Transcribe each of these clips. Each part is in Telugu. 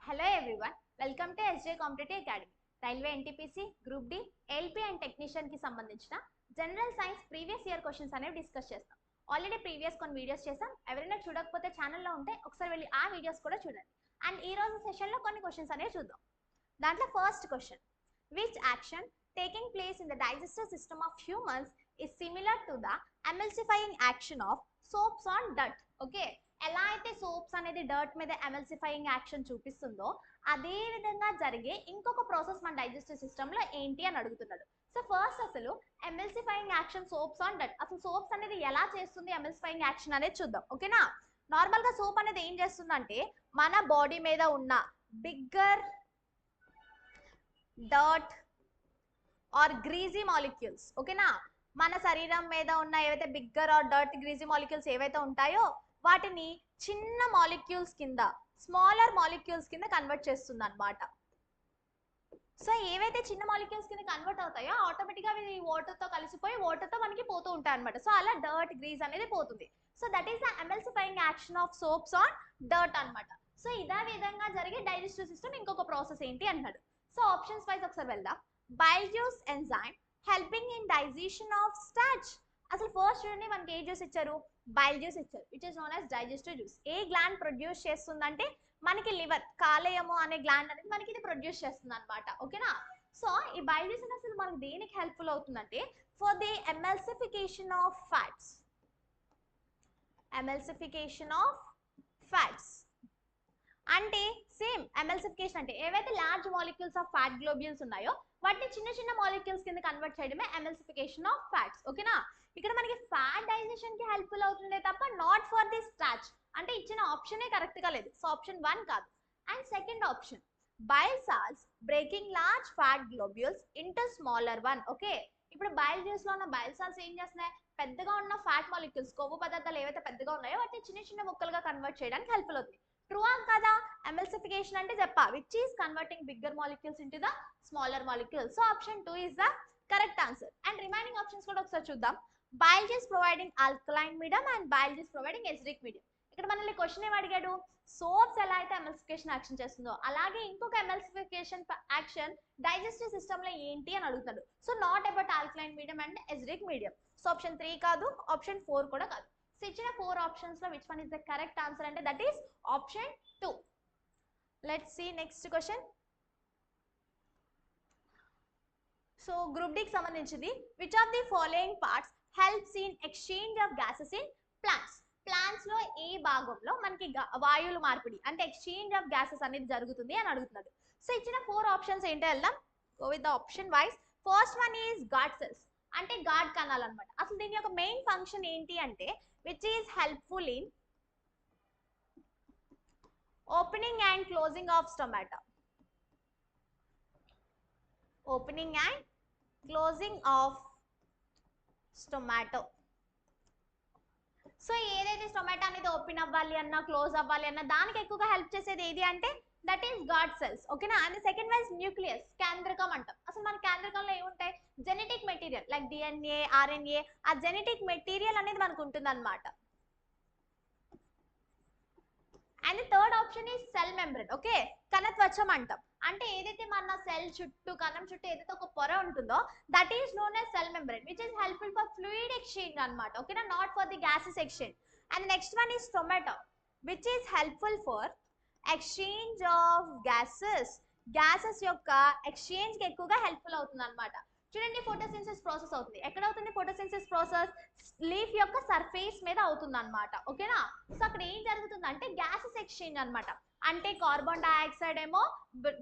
Hello everyone, welcome to SJ Competitive Academy. Railway NTPC group D LP and technician కి సంబంధించిన general science previous year questions అనేవి డిస్కస్ చేస్తాం. ఆల్రెడీ ప్రీవియస్ కొన్ని వీడియోస్ చేసాం. ఎవరైనా చూడకపోతే ఛానల్లో ఉంటే ఒకసారి వెళ్ళి ఆ వీడియోస్ కూడా చూడండి. అండ్ ఈ రోజు సెషన్లో కొన్ని క్వశ్చన్స్ అనేవి చూద్దాం. దాంట్లో first question, which action taking place in the digestive system of humans is similar to the emulsifying action of soaps on dirt. Okay, ఎలా అయితే సోప్స్ అనేది డర్ట్ మీద ఎమల్సిఫైయింగ్ యాక్షన్ చూపిస్తుందో అదే విధంగా జరిగే ఇంకొక ప్రాసెస్ మన డైజెస్టివ్ సిస్టమ్ లో ఏంటి అని అడుగుతున్నాడు. సో ఫస్ట్ అసలు ఎమల్సిఫైయింగ్ యాక్షన్ సోప్స్ ఆన్ డర్ట్, అసలు సోప్స్ అనేది ఎలా చేస్తుంది ఎమల్సిఫైయింగ్ యాక్షన్ అనేది చూద్దాం. ఓకేనా, నార్మల్ గా సోప్ అనేది ఏం చేస్తుందంటే మన బాడీ మీద ఉన్న bigger dirt or greasy molecules, ఓకేనా, మన శరీరం మీద ఉన్న ఏవైతే bigger or dirt greasy molecules ఏవైతే ఉంటాయో వాటిని చిన్న మాలిక్యూల్స్ కింద, స్మాలర్ మాలిక్యూల్స్ కింద కన్వర్ట్ చేస్తుంది అనమాట. సో ఏవైతే చిన్న మాలిక్యూల్స్ కింద కన్వర్ట్ అవుతాయో ఆటోమేటిక్గా అవి వాటర్తో కలిసిపోయి వాటర్తో మనకి పోతూ ఉంటాయి అనమాట. సో అలా డర్ట్ గ్రీజ్ అనేది పోతుంది. So that is the emulsifying action of soaps on dirt అనమాట. సో ఇదే విధంగా జరిగే డైజెస్టివ్ సిస్టమ్ ఇంకొక ప్రాసెస్ ఏంటి అన్నాడు. సో ఆప్షన్స్ వైజ్ ఒకసారి వెళ్దాం. Bile juice enzyme helping in digestion of starch. అసలు ఫస్ట్ చూడండి మనకి ఏ జ్యూస్ ఇచ్చారు, బైల్ జ్యూస్ ఇచ్చారు, which is known as digestive juice. A gland produce చేస్తుందంటే మనకి లివర్, కాలేయము అనే గ్లాండ్ అనేది మనకి ఇది ప్రొడ్యూస్ చేస్తుంది అనమాట. ఓకేనా, సో ఈ బైల్ జ్యూస్ అసలు మనకి దేనికి హెల్ప్ఫుల్ అవుతుందంటే for the emulsification of fats. Emulsification of fats అంటే సేమ్ ఎమల్సిఫికేషన్ అంటే ఏవైతే large molecules of fat globules ఉన్నాయో వాటిని చిన్న చిన్న మాలిక్యూల్స్ కింద కన్వర్ట్ చేయడమే ఎమల్సిఫికేషన్ ఆఫ్ ఫ్యాట్స్. ఓకేనా, ఇక్కడ మనకి ఫ్యాట్ డైజెషన్ కి హెల్ప్ఫుల్ అవుతుందే తప్ప నాట్ ఫర్ ది స్టార్చ్. అంటే ఇచ్చిన ఆప్షనే కరెక్ట్ గా లేదు. సో ఆప్షన్ 1 కాదు. And second option, bile salts breaking large fat globules into smaller one. Okay, ఇప్పుడు బైల్ జ్యూస్ లో ఉన్న బైల్ సాల్ట్స్ ఏం చేస్తున్నాయి, పెద్దగా ఉన్న ఫ్యాట్ మాలిక్యూల్స్, కొవ్వు పదార్థాలు ఏవైతే పెద్దగా ఉన్నాయో వాటిని చిన్న చిన్న ముక్కలుగా కన్వర్ట్ చేయడానికి హెల్ప్ఫుల్ అవుతుంది. ట్రూ కదా, ఎమల్సిఫికేషన్ అంటే చెప్పా which is converting bigger molecules into the smaller molecules. So option 2 is the correct answer. And remaining options కూడా ఒకసారి చూద్దాం. Bile juice providing alkaline medium and bile juice providing acidic medium. ఇక్కడ మనల్ని క్వశ్చన్ ఏం అడిగాడు, సోప్స్ ఎలా అయితే ఎమల్సిఫికేషన్ యాక్షన్ చేస్తుందో అలాగే ఇంకొక ఎమల్సిఫికేషన్ యాక్షన్ డైజెస్టివ్ సిస్టమ్ లో ఏంటి అని అడుగుతాడు. So not about alkaline medium and acidic medium. So option 3 కాదు, ఆప్షన్ 4 కూడా కాదు. సో ఇచ్చిన 4 ఆప్షన్స్ లో which one is the correct answer అంటే that is option 2. Let's see next question. So group D కి సంబంధించింది. Which of the following parts helps in exchange of gases in plants. Plants లో ఏ భాగంలో మనకి వాయువుల మార్పిడి అంటే ఎక్స్చేంజ్ ఆఫ్ గ్యాసెస్ అనేది జరుగుతుంది అని అడుగుతున్నాడు. సో ఇచ్చిన 4 ఆప్షన్స్ ఏంటో వెళ్దాం. Go with the option wise. First one is guard cells అంటే గాడ్ కణాలు అనమాట. అసలు దీని యొక్క మెయిన్ ఫంక్షన్ ఏంటి అంటే which is helpful in opening and closing of stomata. Opening and closing of stomato. So ఏదైతే స్టొమాటో అనేది ఓపెన్ అవ్వాలి అన్నా క్లోజ్ అవ్వాలి అన్నా దానికి ఎక్కువగా హెల్ప్ చేసేది ఏది అంటే దట్ ఈస్ గాడ్ సెల్స్. ఓకేనా, అండ్ సెకండ్ వైజ్ న్యూక్లియస్, కేంద్రకం అంటాం. అసలు మన కేంద్రకంలో ఏముంటాయి, genetic material like DNA, RNA, ఆ జెనెటిక్ మెటీరియల్ అనేది మనకు ఉంటుంది అనమాట. And third option is cell membrane. Okay, కణత్వచం అంటాం. అంటే ఏదైతే మన సెల్ చుట్టూ, కణం చుట్టూ ఏదైతే ఒక పొర ఉంటుందో that is known as cell membrane which is helpful for fluid exchange అనమాట. ఓకేనా, not for the gases exchange. And next one is స్టొమాటో which is helpful for exchange of gases. Gases యొక్క ఎక్స్చేంజ్ కి ఎక్కువగా హెల్ప్ఫుల్ అవుతుంది అనమాట. చూడండి, ఫోటోసింథసిస్ ప్రాసెస్ అవుతుంది. ఎక్కడ అవుతుంది ఫోటోసింథసిస్ ప్రాసెస్? లీఫ్ యొక్క సర్ఫేస్ మీద అవుతుంది అనమాట. ఓకేనా, సో అక్కడ ఏం జరుగుతుందంటే గ్యాసెస్ ఎక్స్చేంజ్ అనమాట. అంటే కార్బన్ డైఆక్సైడ్ ఏమో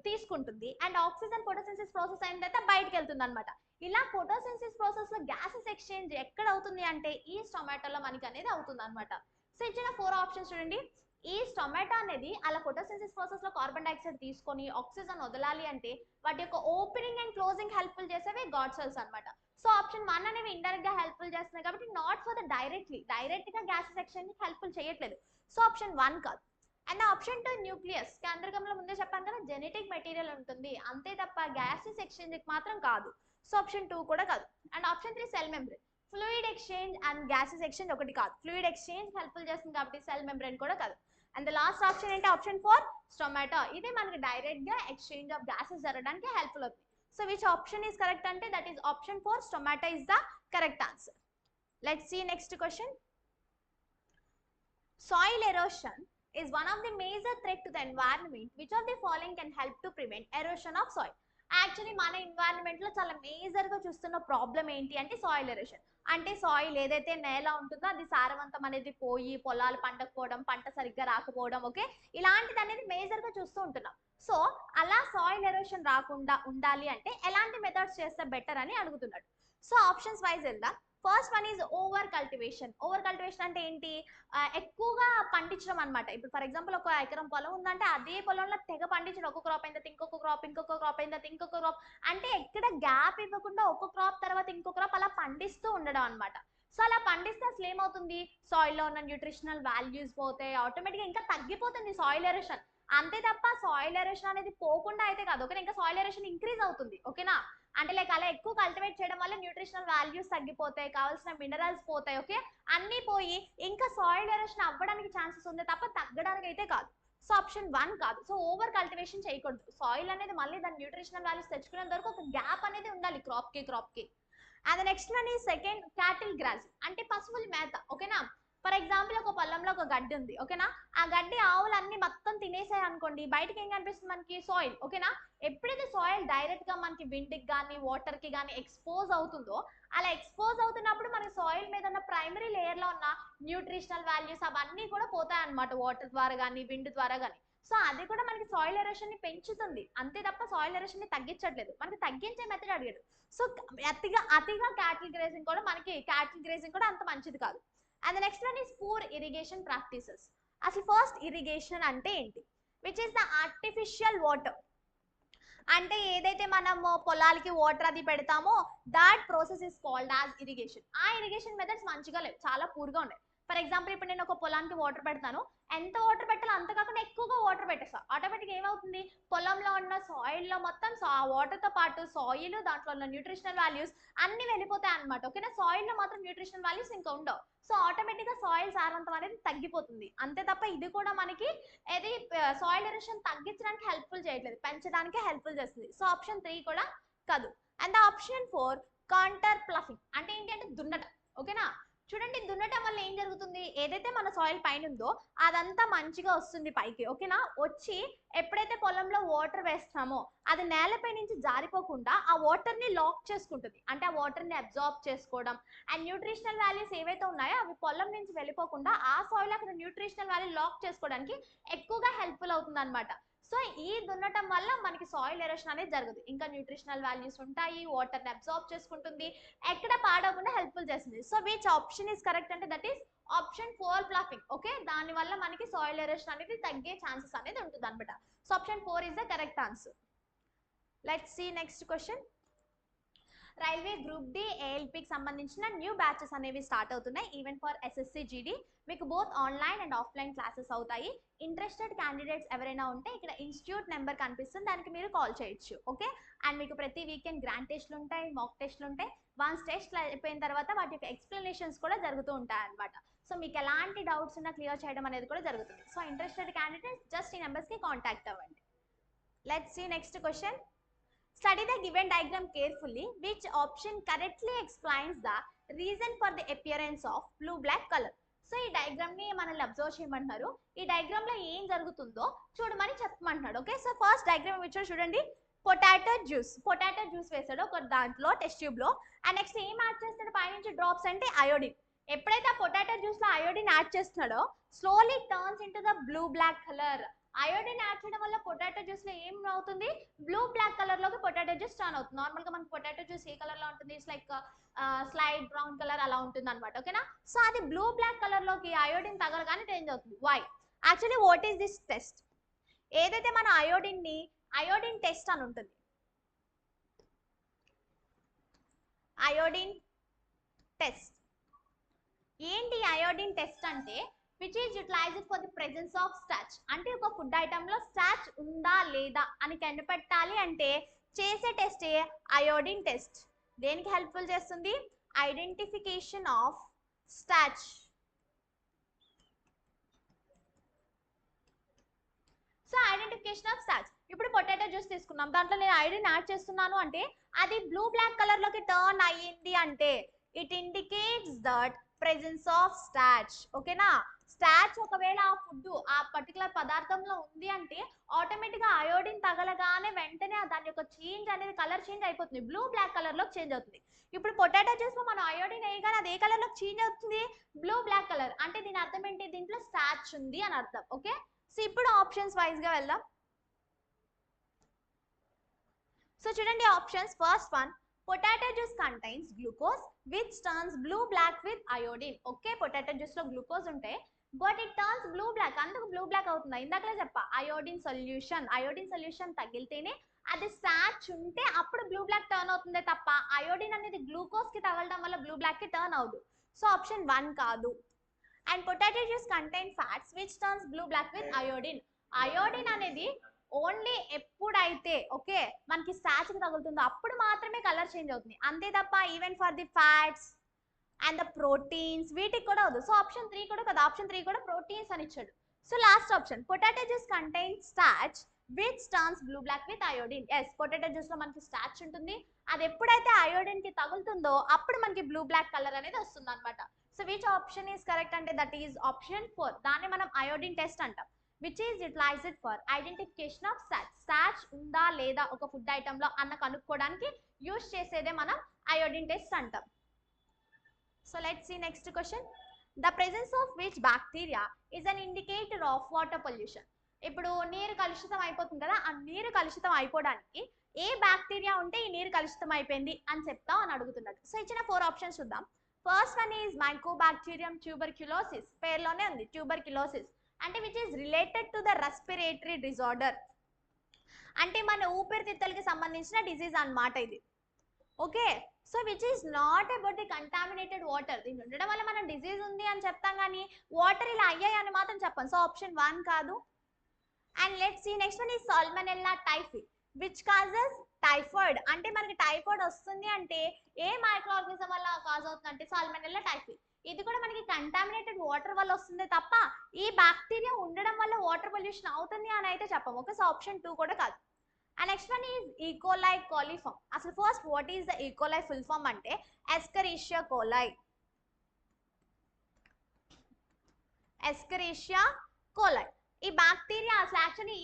తీసుకుంటుంది అండ్ ఆక్సిజన్ ఫోటోసింథసిస్ ప్రాసెస్ అయిన తర్వాత బయటకు వెళ్తుంది అనమాట. ఇలా ఫోటోసింథసిస్ ప్రాసెస్ లో గ్యాసెస్ ఎక్స్చేంజ్ ఎక్కడ అవుతుంది అంటే ఈ స్టొమాటోలో మనకి అనేది అవుతుంది అనమాట. సో ఇచ్చిన 4 ఆప్షన్స్ చూడండి. ఈ స్టొమాటో అనేది అలా ఫోటోసింథసిస్ ప్రాసెస్ లో కార్బన్ డైఆక్సైడ్ తీసుకొని ఆక్సిజన్ వదలాలి అంటే వాటి యొక్క ఓపెనింగ్ అండ్ క్లోజింగ్ హెల్ప్ఫుల్ చేసేవి గాడ్ సెల్స్ అనమాట. సో ఆప్షన్ 1 అనేవి ఇండైరెక్ట్ గా హెల్ప్ఫుల్ చేస్తున్నాయి కాబట్టి నాట్ ఫర్ ద డైరెక్ట్ గా గ్యాసెస్ ఎక్స్చేంజ్ హెల్ప్ఫుల్ చేయట్లేదు. సో ఆప్షన్ 1 కాదు. అండ్ ఆప్షన్ 2 న్యూక్లియస్, కేంద్రకంలో ముందే చెప్పాను కదా జెనెటిక్ మెటీరియల్ ఉంటుంది అంతే తప్ప గ్యాసెస్ ఎక్స్చేంజ్ మాత్రం కాదు. సో ఆప్షన్ 2 కూడా కాదు. And option 3 cell membrane, fluid exchange and gases exchange ఒకటి కాదు. ఫ్లూయిడ్ ఎక్స్చేంజ్ హెల్ప్ఫుల్ చేస్తుంది కాబట్టి సెల్ మెంబ్రేన్ కూడా కాదు. అండ్ ద లాస్ట్ ఆప్షన్ ఏంటి ఆప్షన్ 4 స్టొమాటో. ఇది మనకి డైరెక్ట్ గా ఎక్స్చేంజ్ ఆఫ్ గ్యాసెస్ జరగడానికి హెల్ప్ఫుల్ అవుతుంది. So which option is correct అంటే that is option 4 stomata is the correct answer. Let's see next question. Soil erosion is one of the major threat to the environment. Which of the following can help to prevent erosion of soil? Actually మన ఎన్వైరన్మెంట్ లో చాలా మేజర్ గా చూస్తున్న ప్రాబ్లం ఏంటి అంటే సాయిల్ ఎరోషన్. అంటే సాయిల్ ఏదైతే నేల ఉంటుందో అది సారవంతం అనేది పోయి పొలాలు పండకపోవడం, పంట సరిగ్గా రాకపోవడం, ఓకే, ఇలాంటిది అనేది మేజర్ గా చూస్తూ ఉంటున్నాం. సో అలా సాయిల్ ఎరోషన్ రాకుండా ఉండాలి అంటే ఎలాంటి మెథడ్స్ చేస్తే బెటర్ అని అడుగుతున్నాడు. సో ఆప్షన్స్ వైజ్ వెళ్దాం. First one is over cultivation. Over cultivation అంటే ఏంటి? ఎక్కువగా పండించడం అనమాట. ఇప్పుడు ఫర్ ఎగ్జాంపుల్ ఒక ఎకరం పొలం ఉందంటే అదే పొలంలో తెగ పండించడం, ఒక క్రాప్ అయిన తర్వాత ఇంకొక క్రాప్, ఇంకొక క్రాప్ అయిన తర్వాత ఇంకొక క్రాప్, అంటే ఎక్కడ గ్యాప్ ఇవ్వకుండా ఒక క్రాప్ తర్వాత ఇంకొక క్రాప్ అలా పండిస్తూ ఉండడం అనమాట. సో అలా పండిస్తే అసలు ఏమవుతుంది? సాయిల్లో ఉన్న న్యూట్రిషనల్ వాల్యూస్ పోతాయి, ఆటోమేటిక్గా ఇంకా తగ్గిపోతుంది సాయిల్ ఎరోషన్. అంతే తప్ప సాయిల్ ఎరోషన్ అనేది పోకుండా అయితే కాదు, ఓకేనా, ఇంకా సాయిల్ ఎరోషన్ ఇంక్రీజ్ అవుతుంది, ఓకేనా. అంటే లైక్ అలా ఎక్కువ కల్టివేట్ చేయడం వల్ల న్యూట్రిషనల్ వాల్యూస్ తగ్గిపోతాయి, కావాల్సిన మినరల్స్ పోతాయి, ఓకే, అన్నీ పోయి ఇంకా సాయిల్ ఎరోషన్ అవ్వడానికి ఛాన్సెస్ ఉంది తప్ప తగ్గడానికి అయితే కాదు. సో ఆప్షన్ 1 కాదు. సో ఓవర్ కల్టివేషన్ చేయకూడదు. సాయిల్ అనేది మళ్ళీ దాని న్యూట్రిషనల్ వాల్యూస్ తెచ్చుకునే వరకు ఒక గ్యాప్ అనేది ఉండాలి క్రాప్ కి. అండ్ నెక్స్ట్ వన్ ఈ సెకండ్ క్యాటిల్ గ్రాజింగ్, అంటే పశువుల మేత, ఓకేనా. ఫర్ ఎగ్జాంపుల్ ఒక పొలంలో ఒక గడ్డి ఉంది, ఓకేనా, ఆ గడ్డి ఆవులన్నీ మొత్తం తినేసాయి అనుకోండి, బయటకి ఏం కనిపిస్తుంది మనకి? సాయిల్, ఓకేనా. ఎప్పుడైతే సాయిల్ డైరెక్ట్ గా మనకి విండ్కి కానీ వాటర్ కి కానీ ఎక్స్పోజ్ అవుతుందో, అలా ఎక్స్పోజ్ అవుతున్నప్పుడు మనకి సాయిల్ మీద ఉన్న ప్రైమరీ లేయర్ లో ఉన్న న్యూట్రిషనల్ వాల్యూస్ అవన్నీ కూడా పోతాయి అనమాట, వాటర్ ద్వారా కానీ విండ్ ద్వారా కానీ. సో అది కూడా మనకి సాయిల్ ఎరోషన్ ని పెంచుతుంది, అంతే తప్ప సాయిల్ ఎరోషన్ ని తగ్గించట్లేదు. మనకి తగ్గించే మెథడ్ అడిగాడు. సో అతిగా క్యాటిల్ గ్రేజింగ్ కూడా అంత మంచిది కాదు. And next one is poor irrigation practices. అసలు ఫస్ట్ ఇరిగేషన్ అంటే ఏంటి? Which is the artificial water. అంటే ఏదైతే మనము పొలాలకి వాటర్ అది పెడతామో that process is called as irrigation. ఆ ఇరిగేషన్ మెథడ్స్ మంచిగా లేవు, చాలా పూర్గా ఉన్నాయి. ఫర్ ఎగ్జాంపుల్ ఇప్పుడు నేను ఒక పొలానికి వాటర్ పెడతాను, ఎంత వాటర్ పెట్టాలో అంత కాకుండా ఎక్కువగా వాటర్ పెట్టేస్తా, ఆటోమేటిక్ ఏమవుతుంది? పొలంలో ఉన్న సాయిల్లో మొత్తం ఆ వాటర్ తో పాటు సాయిల్, దాంట్లో ఉన్న న్యూట్రిషనల్ వాల్యూస్ అన్ని వెళ్ళిపోతాయి అనమాట, ఓకేనా. సాయిల్ లో మాత్రం న్యూట్రిషనల్ వాల్యూస్ ఇంకా ఉండవు. సో ఆటోమేటిక్ గా సాయిల్ సారవంతం అనేది తగ్గిపోతుంది, అంతే తప్ప ఇది కూడా మనకి ఏది సాయిల్ ఎరోషన్ తగ్గించడానికి హెల్ప్ఫుల్ చేయట్లేదు, పెంచడానికి హెల్ప్ఫుల్ చేస్తుంది. సో ఆప్షన్ 3 కూడా కాదు. అండ్ ఆప్షన్ 4 కాంటర్ ప్లఫింగ్, అంటే ఏంటి అంటే దున్నటం, ఓకేనా. చూడండి, దున్నటం వల్ల ఏం జరుగుతుంది? ఏదైతే మన సాయిల్ పైన ఉందో అదంతా మంచిగా వస్తుంది పైకి, ఓకేనా. వచ్చి ఎప్పుడైతే పొలంలో వాటర్ వేస్తామో అది నేలపై నుంచి జారిపోకుండా ఆ వాటర్ ని లాక్ చేసుకుంటుంది, అంటే ఆ వాటర్ ని అబ్జార్బ్ చేసుకోవడం, అండ్ న్యూట్రిషనల్ వాల్యూస్ ఏవైతే ఉన్నాయో అవి పొలం నుంచి వెళ్ళిపోకుండా ఆ సాయిల్ అక్కడ న్యూట్రిషనల్ వాల్యూ లాక్ చేసుకోవడానికి ఎక్కువగా హెల్ప్ఫుల్ అవుతుంది అనమాట. సో ఈ దున్నటం వల్ల మనకి సాయిల్ ఎరోషన్ అనేది జరగదు, ఇంకా న్యూట్రిషనల్ వాల్యూస్ ఉంటాయి, వాటర్ ని అబ్జార్బ్ చేసుకుంటుంది, ఎక్కడ పాడవకుండా హెల్ప్ఫుల్ చేస్తుంది. So which option is correct అంటే that is option 4 ploughing, okay. దాని వల్ల మనకి సాయిల్ ఎరోషన్ అనేది తగ్గే ఛాన్సెస్ అనేది ఉంటుంది అనమాట. So option 4 is the correct answer. Let's see next question. Railway group D ఏఎల్పికి సంబంధించిన న్యూ బ్యాచెస్ అనేవి స్టార్ట్ అవుతున్నాయి, ఈవెన్ ఫర్ ఎస్ఎస్సి జీడీ. మీకు both online and offline classes అవుతాయి. ఇంట్రెస్టెడ్ క్యాండిడేట్స్ ఎవరైనా ఉంటే ఇక్కడ ఇన్స్టిట్యూట్ నెంబర్ కనిపిస్తుంది, దానికి మీరు కాల్ చేయొచ్చు, ఓకే. అండ్ మీకు ప్రతి వీకెండ్ గ్రాండ్ టెస్ట్లు ఉంటాయి, మాక్ టెస్ట్లు ఉంటాయి. వన్స్ టెస్ట్ అయిపోయిన తర్వాత వాటి యొక్క ఎక్స్ప్లెనేషన్స్ కూడా జరుగుతూ ఉంటాయి అనమాట. సో మీకు ఎలాంటి డౌట్స్ ఉన్నా క్లియర్ చేయడం అనేది కూడా జరుగుతుంది. సో ఇంట్రెస్టెడ్ క్యాండిడేట్స్ జస్ట్ ఈ నెంబర్స్కి కాంటాక్ట్ అవ్వండి. Let's see next question. Study the given diagram carefully. Which option correctly explains the reason for the appearance of blue-black color? So ఈ డయాగ్రామ్ ని మనల్ని అబ్జర్వ్ చేయమంటున్నారు. ఈ డయాగ్రామ్ లో ఏం జరుగుతుందో చూడమని చెప్పమంటున్నాడు, ఓకే. సో ఫస్ట్ డయాగ్రామ్ ఇచ్చాడు చూడండి. పొటాటో జ్యూస్ వేసాడు ఒక దాంట్లో టెస్ట్ ట్యూబ్ లో. అండ్ నెక్స్ట్ ఏం యాడ్ చేస్తాడు పైనుంచి డ్రాప్స్ అంటే అయోడిన్. ఎప్పుడైతే ఆ పొటాటో జ్యూస్ లో అయోడిన్ యాడ్ చేస్తున్నాడో slowly turns into the blue black colour. Iodine add చేయడం వల్ల పొటాటో జ్యూస్ లో ఏం అవుతుంది? బ్లూ బ్లాక్ కలర్ లోకి పొటాటో జ్యూస్ టర్న్ అవుతుంది. నార్మల్ గా మనకి పొటాటో జ్యూస్ ఏ కలర్ లో ఉంటుంది? It's like slide brown colour అలా ఉంటుంది అనమాట, ఓకేనా. సో అది బ్లూ బ్లాక్ కలర్ లోకి అయోడిన్ తగలగానే చేంజ్ అవుతుంది. Why? Actually what is this test? ఏదైతే మన అయోడిన్ టెస్ట్ అని ఉంటుంది, అయోడిన్ టెస్ట్ ఏంటి? అయోడిన్ టెస్ట్ అంటే which is utilized for the presence of starch. అంటే ఒక ఫుడ్ ఐటమ్ లో స్టార్చ్ ఉందా లేదా అని కనిపెట్టాలి అంటే చేసే టెస్ట్ అయోడిన్ టెస్ట్. దేనికి హెల్ప్ఫుల్ చేస్తుంది? Identification of starch. So identification of starch. ఇప్పుడు పొటాటో జ్యూస్ తీసుకున్నాం, దాంట్లో నేను ఐడిన్ యాడ్ చేస్తున్నాను అంటే అది బ్లూ బ్లాక్ కలర్ లోకి టర్న్ అయ్యింది అంటే it indicates that presence of starch. ఓకేనా, స్టార్చ్ ఒకవేళ ఆ ఫుడ్ ఆ పర్టికులర్ పదార్థంలో ఉంది అంటే ఆటోమేటిక్ గా అయోడిన్ తగలగానే వెంటనే దాని యొక్క చేంజ్ అనేది కలర్ చేంజ్ అయిపోతుంది, బ్లూ బ్లాక్ కలర్ లోకి చేంజ్ అవుతుంది. ఇప్పుడు పొటాటో జ్యూస్ లో మనం అయోడిన్ వేయగానే అది ఏ కలర్ లోకి చేంజ్ అవుతుంది, బ్లూ బ్లాక్ కలర్. అంటే దీని అర్థం ఏంటి, దీంట్లో స్టార్చ్ ఉంది అని అర్థం. ఓకే, సో ఇప్పుడు ఆప్షన్స్ వైజ్ గా వెళ్దాం. సో చూడండి options. First one, potato juice contains glucose which turns blue black with iodine. Okay, potato juice లో గ్లూకోజ్ ఉంటే but it turns blue black, అందుకు బ్లూ బ్లాక్ అవుతుంది. ఇందాకలే చెప్పా, అయోడిన్ సొల్యూషన్ తగిలితేనే అది స్టార్చ్ ఉంటే అప్పుడు బ్లూ బ్లాక్ టర్న్ అవుతుంది తప్ప అయోడిన్ అనేది గ్లూకోజ్ కి తగలడం వల్ల బ్లూ బ్లాక్ కి టర్న్ అవుదు. సో ఆప్షన్ 1 కాదు. And potato juice contain fats which turns blue black with iodine. Iodine అనేది ఓన్లీ ఎప్పుడైతే ఓకే మనకి స్టార్చ్ కి తగులుతుందో అప్పుడు మాత్రమే కలర్ చేంజ్ అవుతుంది, అంతే తప్ప even for the fats and the proteins వీటికి కూడా అవుతుంది. సో ఆప్షన్ 3 కూడా కదా, ఆప్షన్ 3 కూడా ప్రోటీన్స్ అని ఇచ్చాడు. So last option, potato juice contain starch which turns blue black with iodine. Yes, potato juice లో మనకి స్టార్చ్ ఉంటుంది, అది ఎప్పుడైతే అయోడిన్ కి తగులుతుందో అప్పుడు మనకి బ్లూ బ్లాక్ కలర్ అనేది వస్తుంది అనమాట. So which option is correct అంటే దట్ ఈస్ ఆప్షన్ 4. దాన్ని మనం అయోడిన్ టెస్ట్ అంటాం, which is utilised for identification of starch. Starch ఉందా లేదా ఒక ఫుడ్ ఐటమ్ లో అన్న కనుక్కోవడానికి యూజ్ చేసేదే మనం అయోడిన్ టెస్ట్ అంటాం. So let's see next question. The presence of which bacteria is an indicator of water pollution. ఇప్పుడు నీరు కలుషితం అయిపోతుంది కదా, ఆ నీరు కలుషితం అయిపోవడానికి ఏ బ్యాక్టీరియా ఉంటే ఈ నీరు కలుషితం అయిపోయింది అని చెప్తాం అని అడుగుతున్నాడు. సో ఇచ్చిన 4 ఆప్షన్స్ చూద్దాం. First one is Mycobacterium tuberculosis. పేరులోనే ఉంది ట్యూబర్క్యులోసిస్, అంటే which is related to the respiratory disorder, అంటే మన ఊపిరితిత్తులకి సంబంధించిన డిసీజ్ అన్నమాట ఇది. Okay, so which is not about the contaminated water. దీని ఉండడం వల్ల మనం డిసీజ్ ఉంది అని చెప్తాం కానీ వాటర్ ఇలా అయ్యాయి అని మాత్రం చెప్పాం. సో ఆప్షన్ 1 కాదు. And let's see next one is salmonella typhi which causes typhoid. అంటే మనకి టైఫాయిడ్ వస్తుంది అంటే ఏ మైక్రో ఆర్గానిజం వల్ల కాజ్ అవుతుంది అంటే సాల్మోనెల్లా టైఫీ. ఇది కూడా మనకి కంటామినేటెడ్ వాటర్ వల్ల వస్తుంది తప్ప ఈ బ్యాక్టీరియా ఉండడం వల్ల వాటర్ పొల్యూషన్ అవుతుంది అని అయితే చెప్పాము. ఓకే, సో ఆప్షన్ 2 కూడా కాదు. And next one is E. coli coliform. అసలు first what is the E. coli full form అంటే ఎస్కరిషియా కోలై. ఎస్కరిషియా కోలై ఈ బ్యాక్టీరియా అసలు యాక్చువల్లీ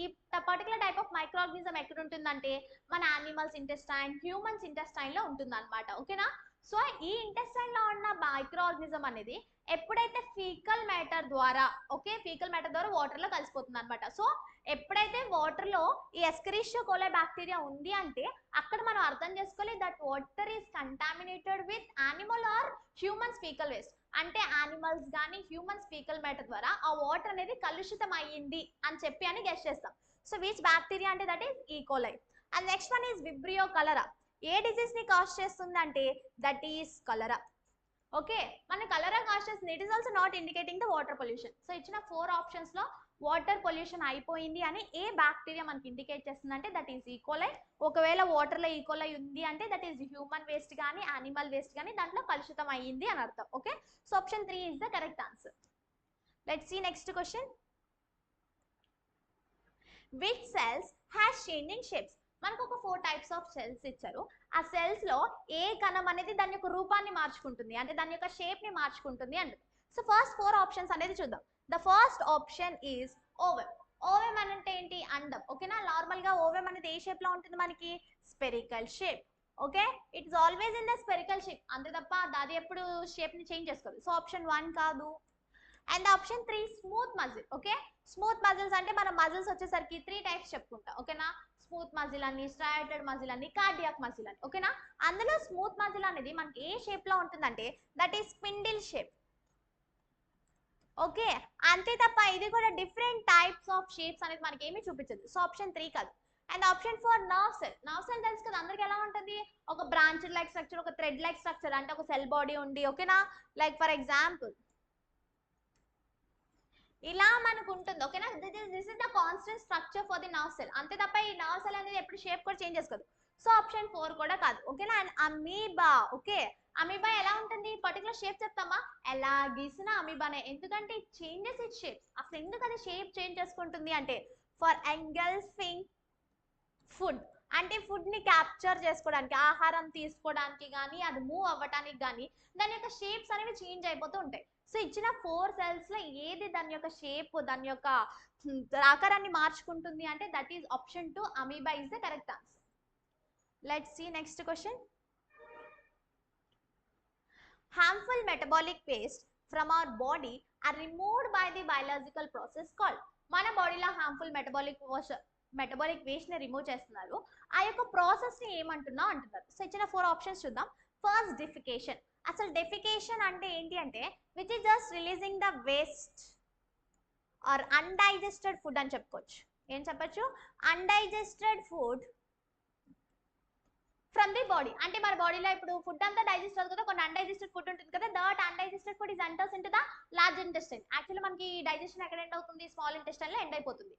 ఈ particular type of micro organism ఎక్కడ ఉంటుందంటే మన యానిమల్స్ ఇంటెస్టైన్, హ్యూమన్స్ ఇంటెస్టైన్ లో ఉంటుంది అనమాట. ఓకేనా, సో ఈ ఇంటెస్టైన్ లో ఉన్న మైక్రో ఆర్గానిజం అనేది ఎప్పుడైతే ఫీకల్ మ్యాటర్ ద్వారా వాటర్ లో కలిసిపోతుంది అనమాట. సో ఎప్పుడైతే వాటర్ లో ఈ ఎస్కరిషియా కోలై బ్యాక్టీరియా ఉంది అంటే అక్కడ మనం అర్థం చేసుకోవాలి that water is contaminated with animal or humans faecal waste. అంటే యానిమల్స్ కానీ హ్యూమన్స్ ఫీకల్ మ్యాటర్ ద్వారా ఆ వాటర్ అనేది కలుషితం అయ్యింది అని చెప్పి అని గెస్ చేస్తాం. సో విచ్ బ్యాక్టీరియా అంటే దట్ ఈస్ ఈ కోలై. And next one is Vibrio cholera. A disease ని కాజ్ చేస్తుంది అంటే దట్ ఈస్ కలరా. ఓకే, మన కలరా కాజ్ చేస్తుంది, it is also not indicating the water pollution. So ఇచ్చిన 4 ఆప్షన్స్ లో వాటర్ పొల్యూషన్ అయిపోయింది అని ఏ బ్యాక్టీరియా మనకి ఇండికేట్ చేస్తుంది అంటే దట్ ఈస్ ఈకోలై. ఒకవేళ వాటర్ లో ఈకోలై ఉంది అంటే దట్ ఈస్ హ్యూమన్ వేస్ట్ కానీ యానిమల్ వేస్ట్ కానీ దాంట్లో కలుషితం అయ్యింది అని అర్థం. Okay, so option 3 is the correct answer. Let's see next question. Which cells has changing shapes. మనకు ఒక 4 టైప్స్ ఆఫ్ సెల్స్ ఇచ్చారు. ఆ సెల్స్ లో ఏ కణం అనేది దాని యొక్క రూపాన్ని మార్చుకుంటుంది అంటే దాని యొక్క షేప్ ని మార్చుకుంటుంది అంటుంది. సో ఫస్ట్ 4 ఆప్షన్స్ అనేది చూద్దాం. The first option is ovum. Ovum అంటే ఏంటి, అండం. ఓకేనా, నార్మల్ గా ఓవెమ్ అనేది ఏ షేప్ లో ఉంటుంది మనకి, spherical shape. Okay, it's always in the spherical shape, అంతే తప్ప అది ఎప్పుడు షేప్ ని చేంజ్ చేసుకోదు. సో ఆప్షన్ 1 కాదు. And option 3 smooth muscle. Okay, smooth muscles అంటే మన మజిల్స్ వచ్చేసరికి 3 టైప్స్ చెప్పుకుంటాం. ఓకేనా, స్మూత్ మజిల్ అని, స్ట్రైటెడ్ మజిల్ అని, కార్డియాక్ మజిల్ అని. ఓకేనా, అందులో స్మూత్ మజిల్ అనేది మనకి ఏ షేప్ లో ఉంటుందంటే that is spindle shape. Okay, అంతే తప్ప ఇది కూడా డిఫరెంట్ టైప్స్ ఆఫ్ షేప్స్ అనేది మనకి ఏమీ చూపించదు. సో ఆప్షన్ 3 కాదు. And option 4 nerve cell. Nerve cell తెలుసు కదా అందరికి, ఎలా ఉంటుంది, ఒక బ్రాంచ్ లైక్ స్ట్రక్చర్, ఒక థ్రెడ్ లైక్ స్ట్రక్చర్, అంటే ఒక సెల్ బాడీ ఉండి. ఓకేనా, లైక్ ఫర్ ఎగ్జాంపుల్ ఇలా మనకు ఉంటుంది. ఓకేనా, this is the constant structure for the nerve cell, అంతే తప్ప ఈ నర్వ్ సెల్ అనేది ఎప్పుడు షేప్ కూడా చేంజ్ చేసుకోదు. సో ఆప్షన్ 4 కూడా కాదు. ఓకేనా, అండ్ అమీబా. ఓకే, అమీబా ఎలా ఉంటుంది, పర్టికులర్ షేప్ చెప్తామా, ఎలా గీసిన అమీబానే, ఎందుకంటే చేంజెస్ ఇట్ షేప్స్. అసలు ఎందుకు అది షేప్ చేంజ్ చేసుకుంటుంది అంటే ఫర్ ఎంగల్ఫింగ్ ఫుడ్ అంటే ఫుడ్ ని క్యాప్చర్ చేసుకోవడానికి, ఆహారం తీసుకోవడానికి కానీ అది మూవ్ అవ్వడానికి కానీ దాని యొక్క షేప్స్ అనేవి చేంజ్ అయిపోతూ ఉంటాయి. సో ఇచ్చిన 4 సెల్స్ లో ఏది దాని యొక్క షేప్, దాని యొక్క ఆకారాన్ని మార్చుకుంటుంది అంటే that is option 2, amoeba is the correct answer. Let's see next question. Harmful metabolic waste from our body are removed by the biological process called. మన బాడీలో హార్మ్ఫుల్ మెటబాలిక్ వేస్ట్ ని రిమూవ్ చేస్తున్నారు. ఆ యొక్క ప్రాసెస్ ని ఏమంటున్నా అంటున్నారు. సో ఇచ్చిన 4 ఆప్షన్స్ చూద్దాం. First defecation. అసలు డెఫికేషన్ అంటే ఏంటి అంటే which is just releasing the waste or undigested food అని చెప్పుకోవచ్చు. ఏం చెప్పచ్చు? Undigested food from the body. అంటే మన బాడీలో ఇప్పుడు ఫుడ్ అంతా డైజెస్ట్ అవుతుంది కదా, కొన్ని అన్డైజెస్టెడ్ ఫుడ్ ఉంటుంది కదా, that undigested food is enters into the large intestine. Actually మనకి డైజెషన్ ఎక్కడ ఎండ్ అవుతుంది? స్మాల్ ఇంటెస్టైన్ లో ఎండ్ అయిపోతుంది.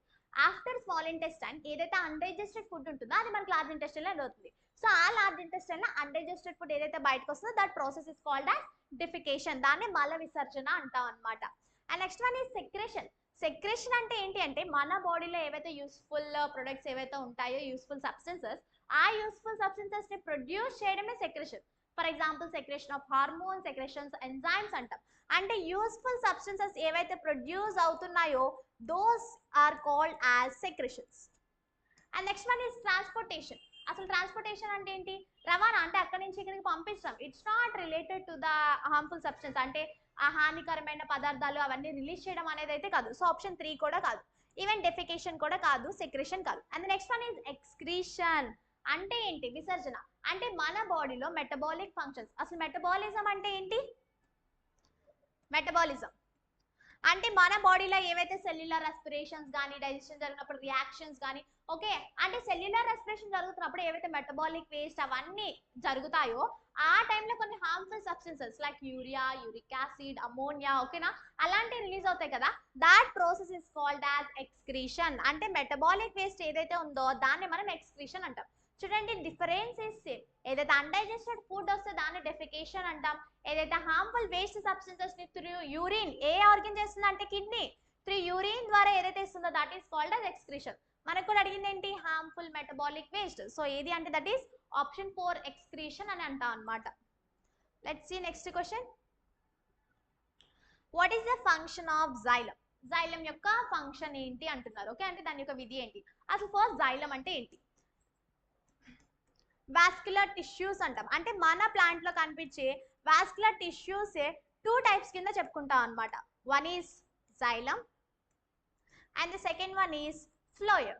ఆఫ్టర్ స్మాల్ ఇంటెస్టైన్ ఏదైతే అన్డైజెస్టెడ్ ఫుడ్ ఉంటుందో అది మనకి లార్జ్ ఇంటెస్టైన్ లో ఎండ్ అవుతుంది. సో ఆ లార్జ్ ఇంటెస్టైన్ లో అన్డైజెస్టెడ్ ఫుడ్ ఏదైతే బయటకు వస్తుందో that process is called as defecation. దాన్ని మల విసర్జన అంటాం అనమాట. And next one is secretion. Secretion అంటే ఏంటి అంటే మన బాడీలో ఏవైతే యూస్ఫుల్ ప్రొడక్ట్స్ ఏవైతే ఉంటాయో, యూస్ఫుల్ సబ్స్టెన్సెస్, ఆ యూస్ఫుల్ సబ్స్టెన్సెస్ ని ప్రొడ్యూస్ చేయడమే secretion. For example secretion of hormones, secretions enzymes అంటాం. అంటే యూస్ఫుల్ సబ్స్టెన్సెస్ ఏవైతే ప్రొడ్యూస్ అవుతున్నాయో those are called as secretions. And next one is transportation. అసలు ట్రాన్స్పోర్టేషన్ అంటే ఏంటి? రవాణా, అంటే అక్కడి నుంచి ఇక్కడికి పంపించడం. It's not related to the harmful substance, అంటే ఆ హానికరమైన పదార్థాలు అవన్నీ రిలీజ్ చేయడం అనేది అయితే కాదు. సో ఆప్షన్ 3 కూడా కాదు. ఈవెన్ డెఫికేషన్ కూడా కాదు, సెక్రేషన్ కాదు. And next one is excretion. అంటే ఏంటి? విసర్జన. అంటే మన బాడీలో మెటబాలిక్ ఫంక్షన్స్. అసలు మెటబాలిజం అంటే ఏంటి? మెటబాలిజం అంటే మన బాడీలో ఏవైతే సెల్యులర్ రెస్పిరేషన్స్ కానీ, డైజెషన్ జరిగినప్పుడు రియాక్షన్స్ కానీ, ఓకే, అంటే సెల్యులర్ రెస్పిరేషన్ జరుగుతున్నప్పుడు ఏవైతే మెటబాలిక్ వేస్ట్ అవన్నీ జరుగుతాయో ఆ టైంలో కొన్ని harmful substances like urea, uric acid, ammonia, ఓకేనా, అలాంటివి రిలీజ్ అవుతాయి కదా, that process is called as excretion. అంటే మెటబాలిక్ వేస్ట్ ఏదైతే ఉందో దాన్ని మనం ఎక్స్క్రీషన్ అంటాం. చూడండి, డిఫరెన్స్ ఇస్ సేమ్. ఏదైతే అన్డైజెస్టెడ్ ఫుడ్ వస్తే దాన్ని డెఫికేషన్ అంటాం. ఏదైతే హార్మ్ఫుల్ వేస్ట్ సబ్స్టెన్సెస్ ని త్రూ యూరిన్, ఏ ఆర్గన్ చేస్తుంది అంటే కిడ్నీ, త్రూ యూరిన్ ద్వారా ఏదైతే ఇస్తుందో that is called as excretion. మనకు కూడా అడిగింది ఏంటి? Harmful metabolic waste. సో ఏది అంటే దట్ ఈస్ ఆప్షన్ 4 ఎక్స్క్రీషన్ అని అంటాం అన్నమాట. Let's see next question. What is the function of xylem? Xylem యొక్క ఫంక్షన్ ఏంటి అంటున్నారు. ఓకే, అంటే దాని యొక్క విధి ఏంటి? అసలు ఫస్ట్ జైలం అంటే ఏంటి? వాస్కులర్ టిష్యూస్ అంటాం. అంటే మన ప్లాంట్ లో కనిపించే వాస్కులర్ టిష్యూస్ 2 టైప్స్ కింద చెప్పుకుంటాం అన్నమాట. One is xylem and the second one is phloem.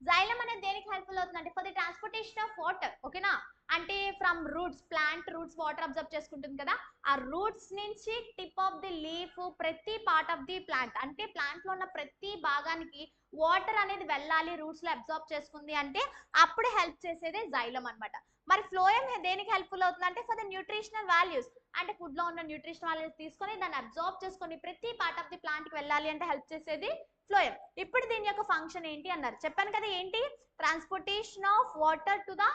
Xylem అనేది దేనికి హెల్ప్ఫుల్ అవుతుందంటే for the transportation of water. ఓకేనా, అంటే from roots, plant roots water observe చేసుకుంటుంది కదా, ఆ రూట్స్ నుంచి టిప్ ఆఫ్ ది లీఫ్, ప్రతి పార్ట్ ఆఫ్ ది ప్లాంట్, అంటే ప్లాంట్ లో ఉన్న ప్రతి భాగానికి వాటర్ అనేది వెళ్ళాలి, రూట్స్ లో అబ్జర్వ్ చేసుకుంది అంటే అప్పుడు హెల్ప్ చేసేదే జైలం అన్నమాట. మరి ఫ్లోయమ్ దేనికి హెల్ప్ఫుల్ అవుతుంది అంటే ఫర్ ద న్యూట్రిషనల్ వాల్యూస్, అంటే ఫుడ్ లో ఉన్న న్యూట్రిషనల్ వాల్యూస్ తీసుకొని దాన్ని అబ్జర్వ్ చేసుకొని ప్రతి పార్ట్ ఆఫ్ ది ప్లాంట్ కి వెళ్ళాలి అంటే హెల్ప్ చేసేది ఫ్లోయమ్. ఇప్పుడు దీని యొక్క ఫంక్షన్ ఏంటి అన్నారు. చెప్పాను కదా ఏంటి? Transportation of water to the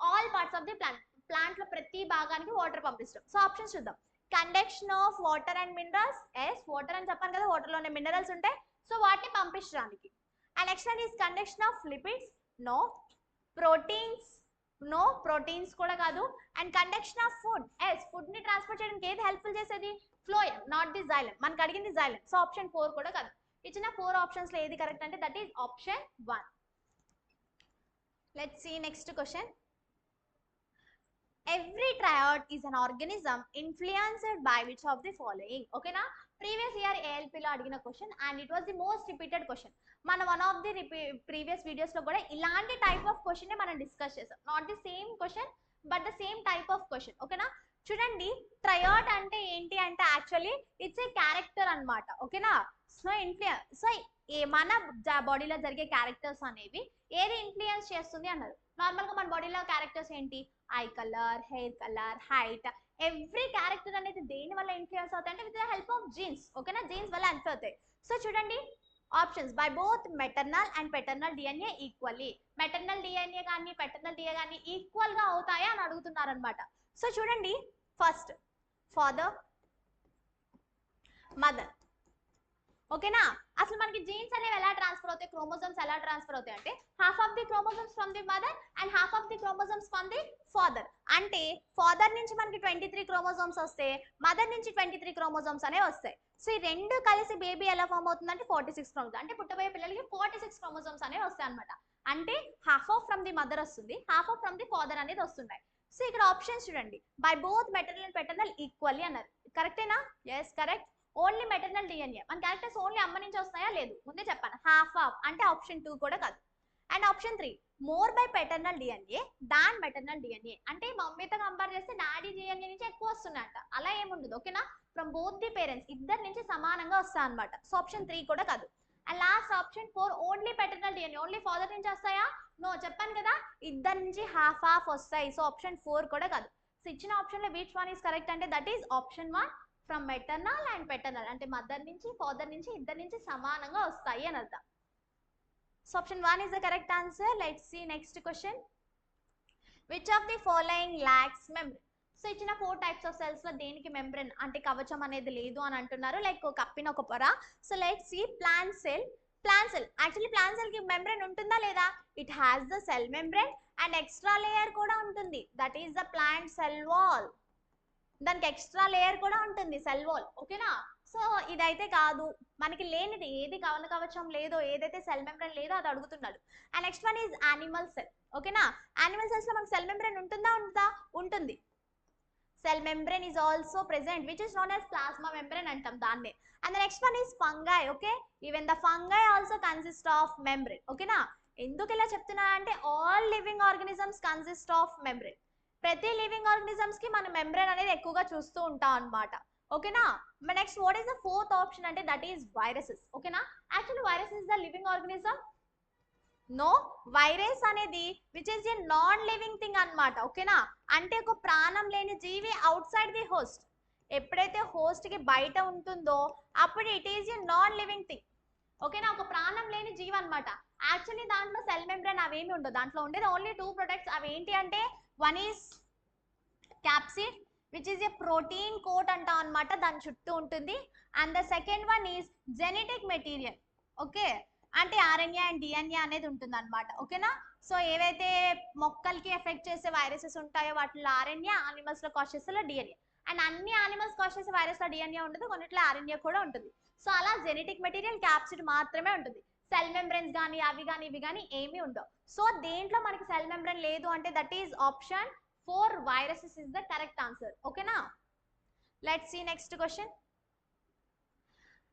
all parts of the plant. Plant లో ప్రతి భాగానికి వాటర్ పంపిస్తాం. సో ఆప్షన్స్ చూద్దాం. Conduction of water and minerals. Yes, water అని చెప్పాను కదా, వాటర్ లోనే మినరల్స్ ఉంటాయి, సో వాటిని పంపించడానికి. And next one is conduction of lipids. No. Proteins. No, proteins కూడా కాదు. And conduction of food. Yes, food ని ట్రాన్స్పోర్ట్ చేయడానికి ఏది హెల్ప్ఫుల్ చేసేది? Phloem, not the xylem. మనకు అడిగింది జైలం. సో ఆప్షన్ 4 కూడా కాదు. ఇచ్చిన 4 ఆప్షన్స్ లో ఏది కరెక్ట్ అంటే that is option 1. Let's see next question. Every trait is an organism influenced by which of the following. ఓకేనా, ప్రీవియస్ ఇయర్ ALP లో అడిగిన question and it was the most repeated question. మన one of the previous videos లో కూడా ఇలాంటి టైప్ ఆఫ్ క్వశ్చన్ మనం డిస్కస్ చేసాం. Not the same question but the same type of question. ఓకేనా, చూడండి, ట్రయాడ్ అంటే ఏంటి అంటే యాక్చువల్లీ ఇట్స్ ఏ క్యారెక్టర్ అన్నమాట. ఓకేనా, సో సో మన బాడీలో జరిగే క్యారెక్టర్స్ అనేవి ఏది ఇన్ఫ్లుయెన్స్ చేస్తుంది అన్నారు. నార్మల్ గా మన బాడీలో క్యారెక్టర్స్ ఏంటి? I colour, hair colour, height, every character అనేది దేని వల్ల ఇన్ఫ్లుయెన్స్ అవుతాయి అంటే with the help of jeans. ఓకేనా, జీన్స్ వల్ల హెల్ప్ అవుతాయి. సో చూడండి options. By both maternal and paternal DNA equally. Maternal DNA కానీ పెటర్నల్ DNA కానీ ఈక్వల్ గా అవుతాయా అని అడుగుతున్నారు అనమాట. సో చూడండి, ఫస్ట్ ఫాదర్, మదర్. ఓకేనా. అసలు మనకి జీన్స్ అనేవి ఎలా ట్రాన్స్ఫర్ అవుతాయి, క్రోమోజోమ్స్ ఎలా ట్రాన్స్ఫర్ అవుతాయి అంటే half of the chromosomes from the mother and half of the chromosomes from the father. అంటే ఫాదర్ నుంచి మనకి 23 క్రోమోజోమ్స్ వస్తే మదర్ నుంచి 23 క్రోమోజోమ్స్ అనేవి వస్తాయి. సో ఈ రెండు కలిసి బేబీ ఎలా ఫామ్ అవుతుందంటే 46 క్రోమోజోమ్స్, అంటే పుట్టబోయే పిల్లలకి 46 క్రోమోజోమ్స్ అనేవి వస్తాయి అనమాట. అంటే half of from the mother వస్తుంది, half of from the father అనేది వస్తున్నాయి. సో ఇక్కడ ఆప్షన్స్ చూడండి, by both maternal and paternal equally అన్నారు. కరెక్టేనా? Yes correct. Only maternal DNA మన క్యారెక్టర్స్ ఓన్లీ అమ్మ నుంచి వస్తాయా? లేదు, ముందే చెప్పాను హాఫ్ ఆఫ్ అంటే ఆప్షన్ 2 కూడా కాదు. And option 3 more by paternal DNA than maternal DNA, అంటే మమ్మీతో కంపేర్ చేస్తే డాడీ డిఎన్ఏ నుంచి ఎక్కువ వస్తున్నాయంట. అలా ఏముండదు ఓకేనా, ఫ్రమ్ బోత్ ది పేరెంట్స్ ఇద్దరు నుంచి సమానంగా వస్తాయి అనమాట. సో ఆప్షన్ 3 కూడా కాదు. And last option 4 only paternal DNA, only father నుంచి వస్తాయా? నో, చెప్పాను కదా ఇద్దరు నుంచి హాఫ్ హాఫ్ వస్తాయి. సో ఆప్షన్ 4 కూడా కాదు. సో ఇచ్చిన ఆప్షన్ లో విచ్ వన్ ఈస్ కరెక్ట్ అంటే that is option 1 from maternal and paternal, అంటే మదర్ నుంచి ఫాదర్ నుంచి ఇద్దరు నుంచి సమానంగా వస్తాయి అని అర్థం. So option 1 is the correct answer. Let's see next question. Which of the following lacks membrane? So ఇచ్చిన 4 టైప్స్ ఆఫ్ సెల్స్ లో దేనికి మెంబ్రెన్ అంటే కవచం అనేది లేదు అని అంటున్నారు, లైక్ కప్పిన ఒక పొర. So let's see plant cell. Plant cell actually plant cell కి మెంబ్రెన్ ఉంటుందా లేదా? It has the cell membrane and extra layer కూడా ఉంటుంది, that is the plant cell wall. దానికి ఎక్స్ట్రా లేయర్ కూడా ఉంటుంది, సెల్ వాల్. ఓకేనా. సో ఇదైతే కాదు, మనకి లేనిది ఏది కవచం లేదో, ఏదైతే సెల్ మెంబ్రెన్ లేదో అది అడుగుతున్నాడు. And next one is animal cell. ఓకేనా. యానిమల్ సెల్స్ లో మనకి సెల్ మెంబ్రెన్ ఉంటుందా? ఉంటుంది. Cell membrane is also present which is known as plasma membrane అంటాం దాన్ని. And the next one is fungi. Okay, even the fungi also consist of membrane. ఓకేనా. ఎందుకు ఇలా చెప్తున్నా అంటే all living organisms consist of membrane. ప్రతి లివింగ్ ఆర్గానిజమ్స్ కి మనం మెంబ్రెన్ అనేది ఎక్కువగా చూస్తూ ఉంటాం అన్నమాట. ఓకేనా. Next what is the fourth option అంటే దట్ ఈస్ వైరసెస్. ఓకేనా. Actually virus is the living organism? No, virus అనేది which is a non living thing అన్నమాట. ఓకేనా. అంటే ఒక ప్రాణం లేని జీవి అవుట్ సైడ్ ది హోస్ట్. ఎప్పుడైతే హోస్ట్ కి బయట ఉంటుందో అప్పుడు it is a non living thing. ఓకేనా, ఒక ప్రాణం లేని జీవి అన్నమాట. యాక్చువల్లీ దాంట్లో సెల్ మెంబ్రెన్ అవేమి ఉండవు, దాంట్లో ఉండేది ఓన్లీ 2 ప్రొడక్ట్స్. అవి ఏంటి అంటే one is capsid which is a protein coat అంటాం అనమాట, దాని చుట్టూ ఉంటుంది. And the second one is genetic material. Okay, అంటే ఆర్ఎన్ఏ అండ్ డిఎన్ఏ అనేది ఉంటుంది అనమాట. ఓకేనా. సో ఏవైతే మొక్కలకి ఎఫెక్ట్ చేసే వైరసెస్ ఉంటాయో వాటిలో ఆర్ఎన్ఏ, యానిమల్స్ లో కాజ్ చేసే డిఎన్ఏ. అండ్ అన్ని యానిమల్స్ కాజ్ చేసే వైరస్ లో డిఎన్ఏ ఉండదు, కొన్నిట్లో ఆర్ఎన్ఏ కూడా ఉంటుంది. సో అలా జెనెటిక్ మెటీరియల్ క్యాప్సిడ్ మాత్రమే ఉంటుంది. సెల్ మెంబ్రెన్స్ కానీ అవి కానీ ఇవి కానీ ఏమీ ఉండవు. సో దేంట్లో మనకి సెల్ మెంబ్రెన్ లేదు అంటే that is option 4 viruses is the correct answer. Okay na. Let's see next question.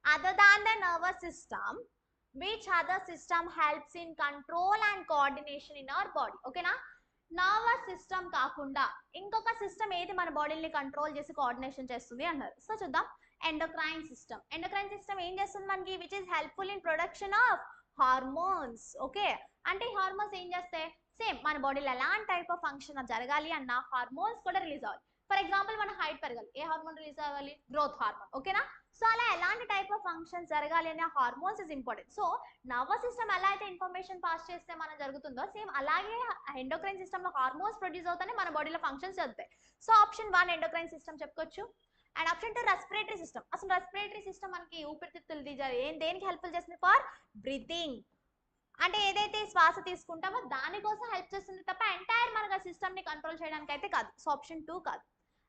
Other than the nervous system, which other system helps in control and coordination in our body? Okay na. Nervous system కాకుండా ఇంకొక సిస్టమ్ ఏది మన బాడీని కంట్రోల్ చేసి కోఆర్డినేషన్ చేస్తుంది అన్నారు. సో చూద్దాం. Endocrine system. ఎండోక్రైన్ సిస్టమ్ ఏం చేస్తుంది మనకి? Which is helpful in production of hormones. Okay, అంటే హార్మోన్స్ ఏం చేస్తాయి? సేమ్ మన బాడీలో ఎలాంటి టైప్ ఆఫ్ ఫంక్షన్ జరగాలి అన్న హార్మోన్స్ కూడా రిలీజ్ అవ్వాలి. ఫర్ ఎగ్జాంపుల్ మన హైట్ పెరగాలి, ఏ హార్మోన్ రిలీజ్ అవ్వాలి? Growth hormone. ఓకేనా. సో అలా ఎలాంటి టైప్ ఆఫ్ ఫంక్షన్స్ జరగాలి అనే hormones is important. So nervous system ఎలా అయితే ఇన్ఫర్మేషన్ పాస్ చేస్తే మనం జరుగుతుందో సేమ్ అలాగే ఎండోక్రైన్ సిస్టమ్ లో హార్మోన్స్ ప్రొడ్యూస్ అవుతాయి, మన బాడీలో ఫంక్షన్స్ జరుగుతాయి. సో ఆప్షన్ 1 ఎండోక్రైన్ సిస్టమ్ చెప్పుకోవచ్చు. And option 2 respiratory system. అసలు రెస్పిరేటరీ సిస్టమ్ మనకి ఊపిరితిత్తులు దేనికి హెల్ప్ఫుల్ చేస్తుంది? For breathing. అంటే ఏదైతే శ్వాస తీసుకుంటామో దానికోసం హెల్ప్ చేస్తుంది తప్ప ఎంటైర్ మనకు ఆ సిస్టమ్ ని కంట్రోల్ చేయడానికి అయితే కాదు. సో ఆప్షన్ 2 కాదు.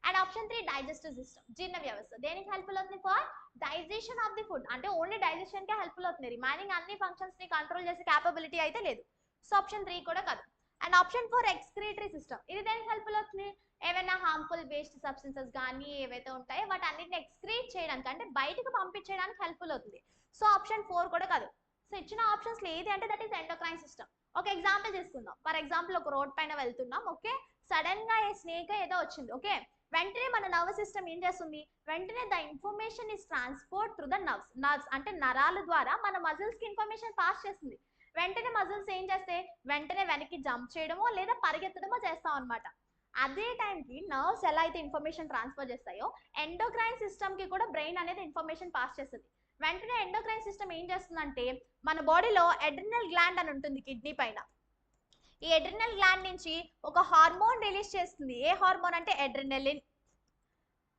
అండ్ ఆప్షన్ 3 డైజెస్టివ్ సిస్టమ్, జీర్ణ వ్యవస్థ. దేనికి హెల్ప్ఫుల్ అవుతుంది? For digestion of the food. అంటే ఓన్లీ డైజెషన్ కే హెల్ప్ఫుల్ అవుతుంది, రిమైనింగ్ అన్ని ఫంక్షన్స్ ని కంట్రోల్ చేసే క్యాపబిలిటీ అయితే లేదు. సో ఆప్షన్ 3 కూడా కాదు. And option 4 excretory system. ఇది దేనికి హెల్ప్ఫుల్ అవుతుంది? ఏవైనా హార్మ్ఫుల్ వేస్ట్ సబ్స్టెన్సెస్ కానీ ఏవైతే ఉంటాయో వాటి అన్నిటిని ఎక్స్క్రీట్ చేయడానికి అంటే బయటకు పంపించడానికి హెల్ప్ఫుల్ అవుతుంది. సో ఆప్షన్ 4 కూడా కాదు. సో ఇచ్చిన ఆప్షన్స్ ఏది అంటే దట్ ఈస్ ఎండోక్రైన్ సిస్టమ్. ఒక ఎగ్జాంపుల్ తీసుకుందాం. ఫర్ ఎగ్జాంపుల్ ఒక రోడ్ పైన వెళ్తున్నాం. ఓకే, సడన్ గా ఏ స్నేక్ ఏదో వచ్చింది. ఓకే, వెంటనే మన నర్వస్ సిస్టమ్ ఏం చేస్తుంది? వెంటనే the information is transport through the nerves అంటే నరాల ద్వారా మన మజిల్స్ కి ఇన్ఫర్మేషన్ పాస్ చేస్తుంది. వెంటనే మజిల్స్ ఏం చేస్తే వెంటనే వెనక్కి జంప్ చేయడమో లేదా పరిగెత్తడమో చేస్తాం అనమాట. అదే టైంకి నర్వ్స్ ఎలా అయితే ఇన్ఫర్మేషన్ ట్రాన్స్ఫర్ చేస్తాయో ఎండోక్రైన్ సిస్టమ్ కి కూడా బ్రెయిన్ అనేది ఇన్ఫర్మేషన్ పాస్ చేస్తుంది. వెంటనే ఎండోక్రైన్ సిస్టమ్ ఏం చేస్తుందంటే మన బాడీలో అడ్రినల్ గ్లాండ్ అని ఉంటుంది కిడ్నీ పైన. ఈ అడ్రినల్ గ్లాండ్ నుంచి ఒక హార్మోన్ రిలీజ్ చేస్తుంది. ఏ హార్మోన్ అంటే adrenaline.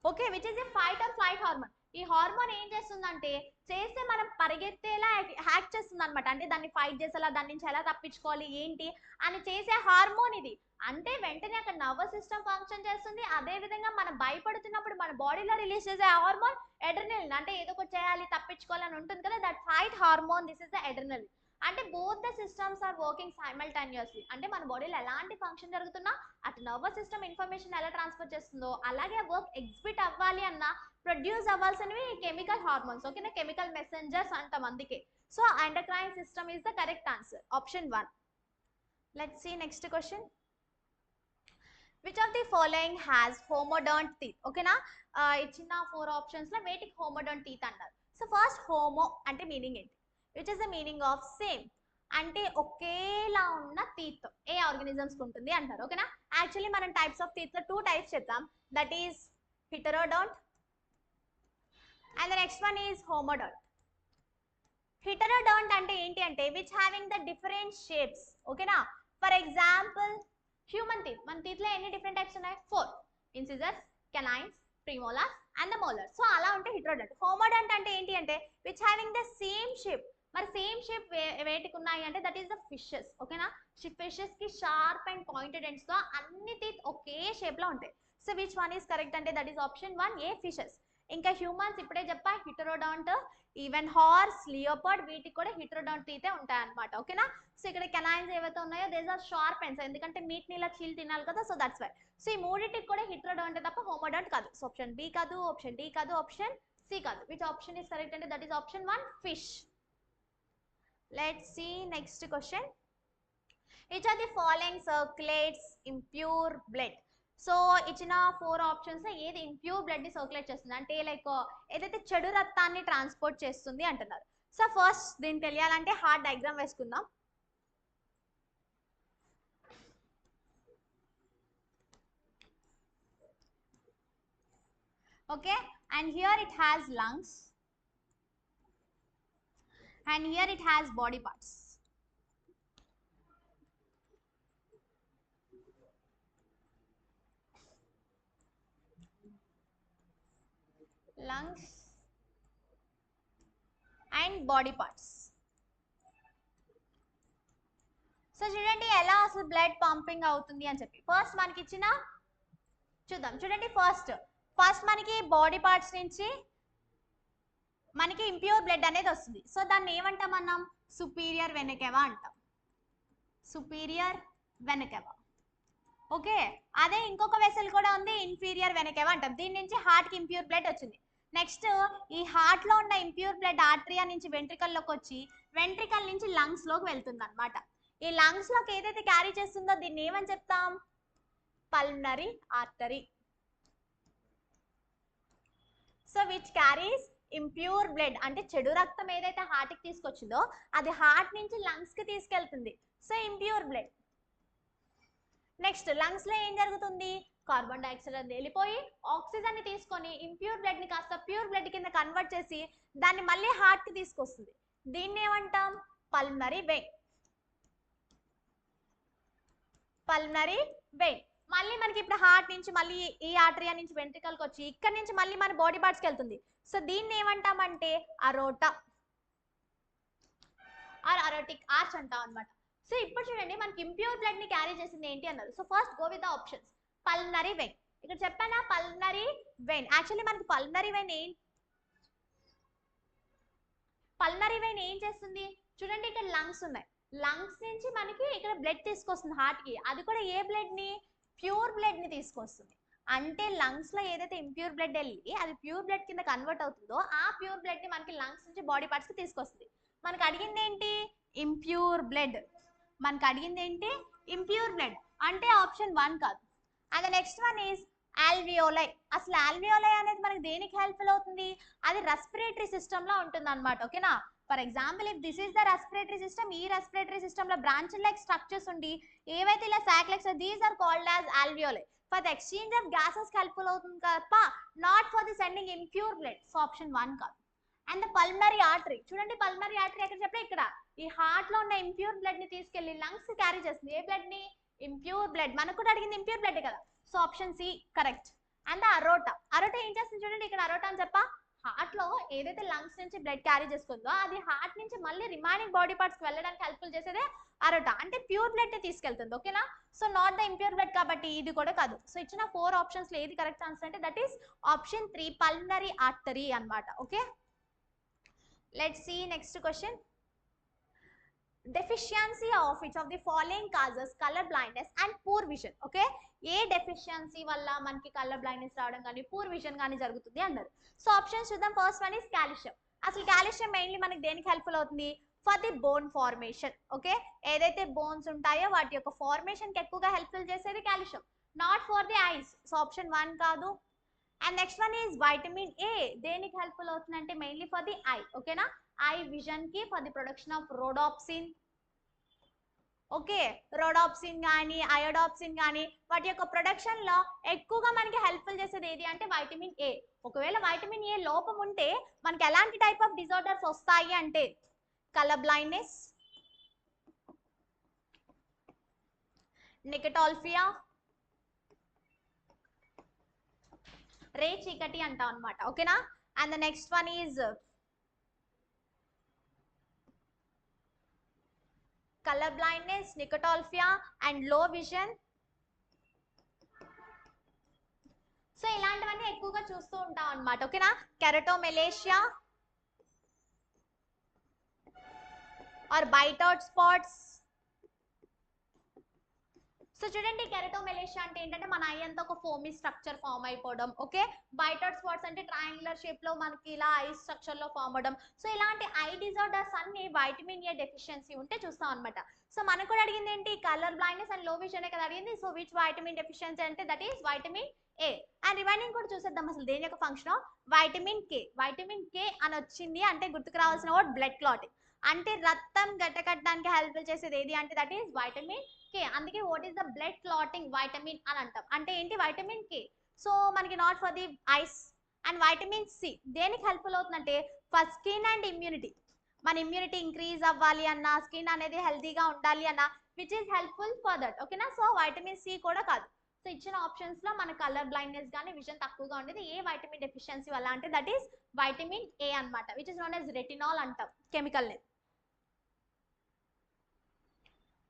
Okay, which is A fight or flight hormone. ఈ హార్మోన్ ఏం చేస్తుందంటే చేస్తే మనం పరిగెత్తేలా హ్యాక్ చేస్తుంది అనమాట. అంటే దాన్ని ఫైట్ చేసేలా, దాని నుంచి ఎలా తప్పించుకోవాలి ఏంటి అని చేసే హార్మోన్ ఇది. అంటే వెంటనే అక్కడ నర్వస్ సిస్టమ్ ఫంక్షన్ చేస్తుంది. అదే విధంగా మనం భయపడుతున్నప్పుడు మన బాడీలో రిలీజ్ చేసే హార్మోన్ ఎడ్రినలిన్. అంటే ఏదో ఒకటి చేయాలి, తప్పించుకోవాలని ఉంటుంది కదా, that fight hormone, this is the adrenaline. అంటే both the systems are working simultaneously. అంటే మన బాడీలో ఎలాంటి ఫంక్షన్ జరుగుతున్నా అటు నర్వస్ సిస్టమ్ ఇన్ఫర్మేషన్ ఎలా ట్రాన్స్ఫర్ చేస్తుందో అలాగే వర్క్ ఎగ్జిబిట్ అవ్వాలి అన్న ప్రొడ్యూస్ అవ్వాల్సినవి కెమికల్ హార్మోన్స్. ఓకేనా, కెమికల్ మెసెంజర్స్ అంటాం అందుకే. So endocrine system is the correct answer, option 1. Let's see next question. Which of the following has homodont teeth? ఓకేనా, ఇచ్చిన 4 ఆప్షన్స్ లో వేటికి హోమోడాంట్ టీత్ అన్నారు. సో ఫస్ట్ హోమో అంటే మీనింగ్ ఏంటి? Which is the meaning of same, అంటే ఒకేలా ఉన్న టీత్ ఏ ఆర్గానిజమ్స్ ఉంటుంది అంటారు. ఓకేనా, యాక్చువల్లీ మనం టైప్స్ ఆఫ్ టీత్ లో 2 టైప్స్ చెప్తాం, that is heterodont and the next one is homodont. Heterodont అంటే ఏంటి అంటే which having the different shapes. ఓకేనా, ఫర్ ఎగ్జాంపుల్ హ్యూమన్ టీత్, మన టీత్ లో ఎన్ని డిఫరెంట్ టైప్స్ ఉన్నాయి? 4. Incisors, canines, premolars and the molars. So అలా ఉంటే హెటెరోడాంట్. హోమోడాంట్ అంటే ఏంటి అంటే which having the same shape. మరి సేమ్ షేప్ వేటికి ఉన్నాయి అంటే దట్ ఈస్ ద ఫిషెస్. ఓకేనా, ఫిషెస్ కి షార్ప్ అండ్ పాయింటెడ్ ఎండ్స్ తో అన్ని టీత్ ఒకే షేప్ లో ఉంటాయి. So which one is correct అంటే that is option 1 A, fishes. ఇంకా హ్యూమన్స్ ఇప్పుడే చెప్పా హెటెరోడాంట్. ఈవెన్ హార్స్, లియోపర్డ్ వీటికి కూడా హెటెరోడాంట్ టీతే ఉంటాయి అన్నమాట. ఓకేనా, సో ఇక్కడ కెనైన్స్ ఏవైతే ఉన్నాయో దేస్ ఆర్ షార్ప్ ఎండ్స్, ఎందుకంటే మీట్ ని ఇలా చీల్ తినాలి కదా, సో దట్స్ వై. సో ఈ మూడింటికి కూడా హెటెరోడాంట్ తప్ప హోమోడాంట్ కాదు. సో ఆప్షన్ బి కాదు, ఆప్షన్ డి కాదు, ఆప్షన్ సి కాదు. విచ్ ఆప్షన్ ఇస్ కరెక్ట్ అంటే that is option 1 fish. Let's see next question. Which are the following circulates impure blood? So ఇచ్చిన 4 ఆప్షన్స్ ఏది ఇంప్యూర్ బ్లడ్ ని సర్క్యులేట్ చేస్తుంది అంటే లైక్ ఏదైతే చెడు రక్తాన్ని ట్రాన్స్పోర్ట్ చేస్తుంది అంటున్నారు. సో ఫస్ట్ దీన్ని తెలియాలంటే హార్ట్ డయాగ్రామ్ వేసుకుందాం. Okay, and here it has lungs and here it has body parts. Lungs and body parts. So చూడండి ఎలా అసలు బ్లడ్ పంపింగ్ అవుతుంది అని చెప్పి ఫస్ట్ మనకి ఇచ్చిన చూద్దాం. చూడండి ఫస్ట్ మనకి బాడీ పార్ట్స్ నుంచి మనకి ఇంప్యూర్ బ్లడ్ అనేది వస్తుంది. సో దాన్ని ఏమంటాం మనం? సుపీరియర్ వెనకెవా అంటాం, సుపీరియర్ వెనకెవా. ఓకే, అదే ఇంకొక వెసల్ కూడా ఉంది ఇన్ఫీరియర్ వెనకెవా అంటాం. దీని నుంచి హార్ట్ కి ఇంప్యూర్ బ్లడ్ వచ్చింది. నెక్స్ట్ ఈ హార్ట్ లో ఉన్న ఇంప్యూర్ బ్లడ్ ఆర్టరియా నుంచి వెంట్రికల్లోకి వచ్చి వెంట్రికల్ నుంచి లంగ్స్ లోకి వెళ్తుంది అనమాట. ఈ లంగ్స్ లోకి ఏదైతే క్యారీ చేస్తుందో దీన్ని ఏమని చెప్తాం? Pulmonary artery. So which carries impure blood, అంటే చెడు రక్తం ఏదైతే హార్ట్ కి తీసుకొచ్చిందో అది హార్ట్ నుంచి లంగ్స్ కి తీసుకెళ్తుంది. So impure blood. Next lungs లో ఏం జరుగుతుంది? కార్బన్ డైఆక్సైడ్ అనేది వెళ్ళిపోయి ఆక్సిజన్ ని తీసుకొని ఇంప్యూర్ బ్లడ్ ని కాస్త ప్యూర్ బ్లడ్ కింద కన్వర్ట్ చేసి దాన్ని మళ్ళీ హార్ట్ కి తీసుకొస్తుంది. దీన్ని ఏమంటాం? Pulmonary vein. Pulmonary vein. మళ్ళీ మనకి ఇప్పుడు హార్ట్ నుంచి మళ్ళీ ఈ ఆర్టరియా నుంచి వెంట్రికల్కి వచ్చి ఇక్కడ నుంచి మళ్ళీ మన బాడీ పార్ట్స్కి వెళ్తుంది. సో దీన్ని ఏమంటామంటే అరోటా ఆర్ అరోటిక్ ఆర్చ్ అంటాం అనమాట. సో ఇప్పుడు చూడండి మనకి ఇంప్యూర్ బ్లడ్ ని క్యారీ చేసింది ఏంటి అన్నారు. So first go with the options. Pulmonary vein, ఇక్కడ చెప్పానా పల్మనరీ వెయిన్. యాక్చువల్లీ మనకి పల్మనరీ వెయిన్ ఏం చేస్తుంది? చూడండి ఇక్కడ లంగ్స్ ఉన్నాయి, లంగ్స్ నుంచి మనకి ఇక్కడ బ్లడ్ తీసుకొస్తుంది హార్ట్ కి. అది కూడా ఏ బ్లడ్ ని? ప్యూర్ బ్లడ్ ని తీసుకొస్తుంది. అంటే లంగ్స్ లో ఏదైతే ఇంప్యూర్ బ్లడ్ వెళ్ళి అది ప్యూర్ బ్లడ్ కింద కన్వర్ట్ అవుతుందో ఆ ప్యూర్ బ్లడ్ ని మనకి లంగ్స్ నుంచి బాడీ పార్ట్స్ కి తీసుకొస్తుంది. మనకు అడిగింది ఏంటి? Impure blood. మనకు అడిగింది ఏంటి? Impure blood. అంటే ఆప్షన్ 1 కాదు. And the next one is alveoli. అసలు ఆల్వియోలై అనేది మనకి దేనికి హెల్ప్ఫుల్ అవుతుంది? అది రెస్పిరేటరీ సిస్టమ్ లో ఉంటుంది అనమాట. ఓకేనా, for example if this is the respiratory system, ఈ రెస్పిరేటరీ సిస్టమ్ లో బ్రాంచ్ లైక్ స్ట్రక్చర్స్ ఉండి ఏవైతే ఇలా sac likes these are called as alveoli. For the exchange of gases helpful అవుతుంది తప్ప not for the sending impure blood. So option 1 కాదు. And the pulmonary artery. చూడండి పల్మనరీ ఆర్టరీ ఎక్కడ చెప్పలే, ఇక్కడ ఈ హార్ట్ లో ఉన్న ఇంప్యూర్ బ్లడ్ ని తీసుకెళ్లి లంగ్స్ క్యారీ చేస్తుంది. ఏ బ్లడ్ ని? Impure blood. మనకు కూడా అడిగింది ఇంప్యూర్ బ్లడ్ కదా. So option C correct. And the aorta. Aorta ఏం చేస్తుంది? చూడండి ఇక్కడ అరోటా అని చెప్పా హార్ట్ లో ఏదైతే లంగ్స్ నుంచి బ్లడ్ క్యారీ చేసుకుందో అది హార్ట్ నుంచి మళ్ళీ రిమైనింగ్ బాడీ పార్ట్స్ వెళ్ళడానికి హెల్ప్ఫుల్ చేసేదే అరట, అంటే ప్యూర్ బ్లడ్ తీసుకెళ్తుంది. ఓకేనా, so not the impure blood, కాబట్టి ఇది కూడా కాదు. సో ఇచ్చిన 4 ఆప్షన్స్ లో ఏది కరెక్ట్ ఆన్సర్ అంటే that is option 3 pulmonary artery అన్నమాట. Okay, let's see next question. Deficiency of which of the following causes colour blindness and poor vision. Okay, ఏ డెఫిషియన్సీ వల్ల మనకి కలర్ బ్లైండ్నెస్ రావడం కానీ పూర్ విజన్ కానీ జరుగుతుంది అన్నారు. సో ఆప్షన్స్ చూద్దాం. First one is calcium. అసలు కాల్షియం మెయిన్లీ మనకి దేనికి హెల్ప్ఫుల్ అవుతుంది? For the bone formation. Okay, ఏదైతే బోన్స్ ఉంటాయో వాటి యొక్క ఫార్మేషన్ కి ఎక్కువగా హెల్ప్ఫుల్ చేసేది calcium, not for the eyes. So option 1 కాదు. And next one is vitamin A. దేనికి హెల్ప్ఫుల్ అవుతుంది అంటే మెయిన్లీ ఫర్ ది ఐ. ఓకేనా, ఐ విజన్ కి for the production of rhodopsin. Okay, rhodopsin కానీ అయోడాప్సిన్ కానీ వాటి యొక్క ప్రొడక్షన్ లో ఎక్కువగా మనకి హెల్ప్ఫుల్ చేసేది ఏది అంటే వైటమిన్ ఏ. ఒకవేళ వైటమిన్ ఏ లోపం ఉంటే మనకి ఎలాంటి టైప్ ఆఫ్ డిజార్డర్స్ వస్తాయి అంటే కలర్ బ్లైండ్నెస్, నికటాల్ఫియా, రే చీకటి అంటాం అనమాట. ఓకేనా, and the next one is colour blindness, nyctalopia and low vision. So ఇలాంటివన్నీ ఎక్కువగా చూస్తూ ఉంటాం అనమాట. ఓకేనా, keratomalacia or bite out spots. So చూడండి, కెరటోమెలేషియా అంటే ఏంటంటే మన ఐ అంతా ఒక ఫోమీ స్ట్రక్చర్ ఫామ్ అయిపోవడం. ఓకే, బైట్ అవుట్ స్పాట్స్ అంటే ట్రయాంగులర్ షేప్ లో మనకి ఇలా ఐ స్ట్రక్చర్ లో ఫామ్ అవడం. సో ఇలాంటి ఐ డిజార్డర్స్ అన్ని వైటమిన్ ఏ డెఫిషియన్సీ ఉంటే చూస్తాం అనమాట. సో మనకు కూడా అడిగింది ఏంటి? Colour blindness and low vision కదా అడిగింది. సో విచ్ వైటమిన్ డెఫిషియన్సీ అంటే that is vitamin A. And remaining కూడా చూసేద్దాం అసలు దేని యొక్క function. Vitamin K. Vitamin K అని వచ్చింది అంటే గుర్తుకు రావాల్సిన వర్డ్ బ్లడ్ క్లాటింగ్, అంటే రక్తం గట్టకట్టడానికి హెల్ప్ చేసేది ఏది అంటే దట్ ఈస్ వైటమిన్ కే. అందుకే what is the blood clotting vitamin అని అంటాం. అంటే ఏంటి? Vitamin K. సో మనకి not for the eyes. And vitamin C దేనికి హెల్ప్ఫుల్ అవుతుందంటే ఫర్ స్కిన్ అండ్ ఇమ్యూనిటీ. మన ఇమ్యూనిటీ ఇంక్రీజ్ అవ్వాలి అన్నా, స్కిన్ అనేది హెల్తీగా ఉండాలి అన్నా which is helpful for that. ఓకేనా, సో వైటమిన్ సి కూడా కాదు. సో ఇచ్చిన ఆప్షన్స్ లో మన కలర్ బ్లైండ్నెస్ కానీ విజన్ తక్కువగా ఉండేది ఏ వైటమిన్ డెఫిషియన్సీ వల్ల అంటే దట్ ఈస్ వైటమిన్ ఏ అన్నమాట, which is known as retinol అంటాం కెమికల్ నేమ్.